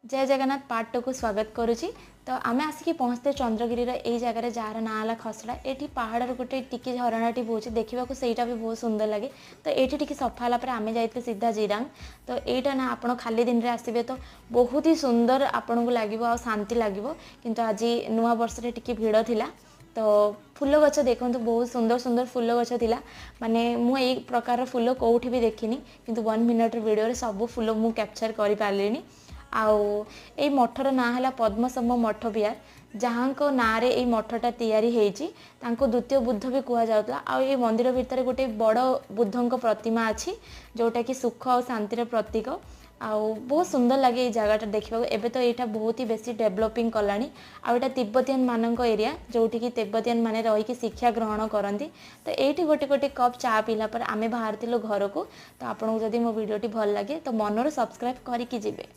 जय जगन्नाथ पार्ट 2 को स्वागत करुच्ची। तो आम आसिक पहुँचते चंद्रगिरी यही जगह जार ना है खसड़ा। ये पहाड़ गोटे टी झरनाटी बोचे देखा सहीटा भी बहुत सुंदर लगे। तो ये टी सफा है आम जाइए सीधा जिरांग। तो यहाँ ना आप खाली दिन में आसबे तो बहुत ही सुंदर आपन को लगे आ शांति लगे। किंतु आज नुआ वर्ष टी भिड़ थिला। तो फूल गछ देखो बहुत सुंदर सुंदर फूल गछ थिला। माने मु यही प्रकार फूल कौटी भी देखनी किंतु 1 मिनट वीडियो सब फूल मु कैप्चर कर पारे। आउ ए मठर ना है पद्मसम मठ बिहार जहाँ को ना रे ए मठटा तैयारी होती द्वितीय बुद्ध भी कह जाऊला। आ ये मंदिर भितर गोटे बड़ बुद्धों प्रतिमा अच्छी जोटा कि सुख और शांतिर प्रतीक। आउ बहुत सुंदर लगे ये जगह देखा। एबे तो यहाँ बहुत ही बेसी डेवलपिंग कलानी। आटा तिब्बतियन मानक एरिया जोटि कि तिब्बतियन माने रही शिक्षा ग्रहण करती। तो ये गोटे गोटे कप चा पीला पर आमे बाहर घर को। तो आपको जदि मो वीडियोटी भल लगे तो मनर सब्सक्राइब करके जिवे।